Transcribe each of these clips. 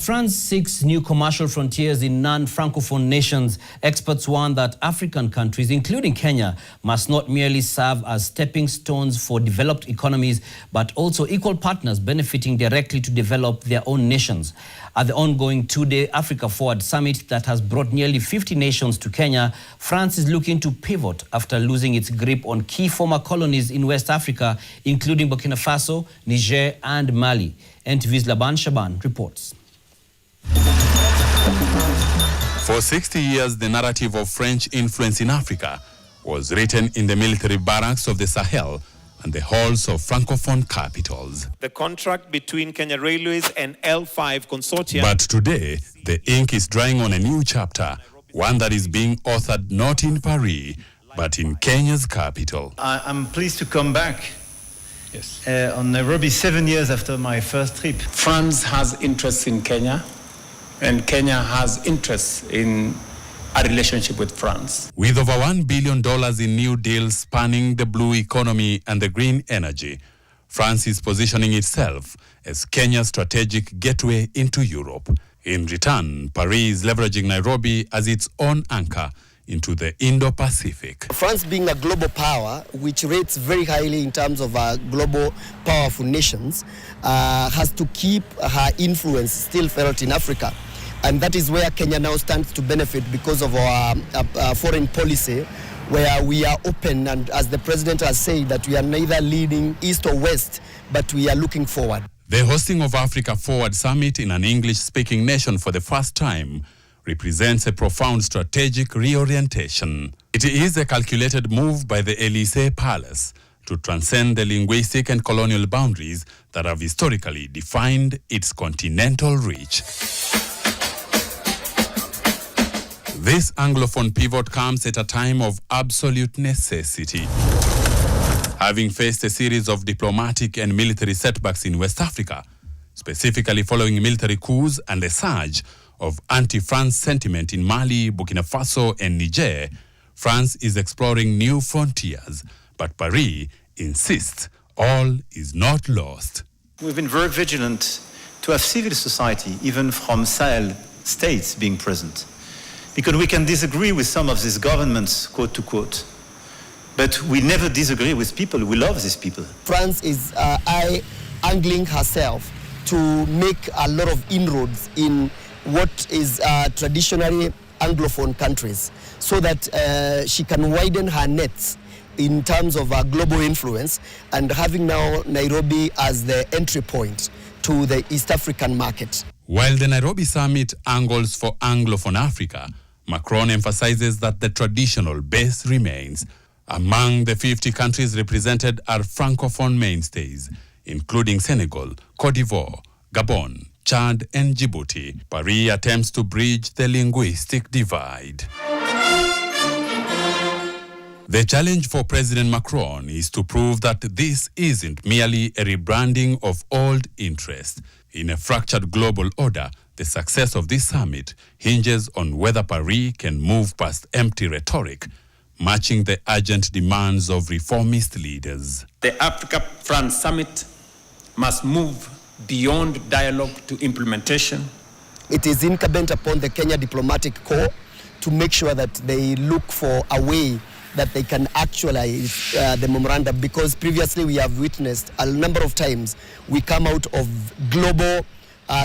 France seeks new commercial frontiers in non-Francophone nations. Experts warn that African countries, including Kenya, must not merely serve as stepping stones for developed economies, but also equal partners benefiting directly to develop their own nations. At the ongoing two-day Africa Forward Summit that has brought nearly 50 nations to Kenya, France is looking to pivot after losing its grip on key former colonies in West Africa, including Burkina Faso, Niger, and Mali. NTV's Laban Shaban reports. For 60 years, the narrative of French influence in Africa was written in the military barracks of the Sahel and the halls of Francophone capitals. The contract between Kenya Railways and L5 Consortium. But today, the ink is drying on a new chapter, one that is being authored not in Paris, but in Kenya's capital. I'm pleased to come back. Yes. On Nairobi 7 years after my first trip. France has interests in Kenya, and Kenya has interests in a relationship with France. With over $1 billion in new deals spanning the blue economy and the green energy, France is positioning itself as Kenya's strategic gateway into Europe. In return, Paris is leveraging Nairobi as its own anchor into the Indo-Pacific. France, being a global power, which rates very highly in terms of global powerful nations, has to keep her influence still felt in Africa. And that is where Kenya now stands to benefit because of our foreign policy, where we are open, and as the president has said, that we are neither leaning east or west, but we are looking forward. The hosting of Africa Forward Summit in an English-speaking nation for the first time represents a profound strategic reorientation. It is a calculated move by the Élysée Palace to transcend the linguistic and colonial boundaries that have historically defined its continental reach. This Anglophone pivot comes at a time of absolute necessity. Having faced a series of diplomatic and military setbacks in West Africa, specifically following military coups and a surge of anti-France sentiment in Mali, Burkina Faso, and Niger, France is exploring new frontiers. But Paris insists all is not lost. We've been very vigilant to have civil society, even from Sahel states, being present. Because we can disagree with some of these governments, quote to quote, but we never disagree with people. We love these people. France is angling herself to make a lot of inroads in what is traditionally Anglophone countries, so that she can widen her nets in terms of global influence, and having now Nairobi as the entry point to the East African market. While the Nairobi summit angles for Anglophone Africa, Macron emphasizes that the traditional base remains. Among the 50 countries represented are Francophone mainstays, including Senegal, Cote d'Ivoire, Gabon, Chad, and Djibouti. Paris attempts to bridge the linguistic divide. The challenge for President Macron is to prove that this isn't merely a rebranding of old interests. In a fractured global order, the success of this summit hinges on whether Paris can move past empty rhetoric, matching the urgent demands of reformist leaders. The Africa-France Summit must move beyond dialogue to implementation. It is incumbent upon the Kenya diplomatic corps to make sure that they look for a way that they can actualize the memorandum, because previously we have witnessed a number of times we come out of global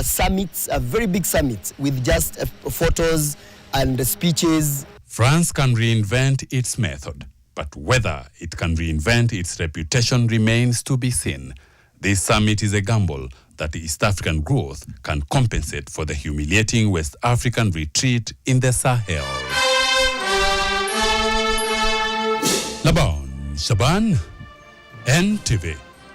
summits, very big summits, with just photos and speeches. France can reinvent its method, but whether it can reinvent its reputation remains to be seen. This summit is a gamble that the East African growth can compensate for the humiliating West African retreat in the Sahel. Laban Shaban, NTV.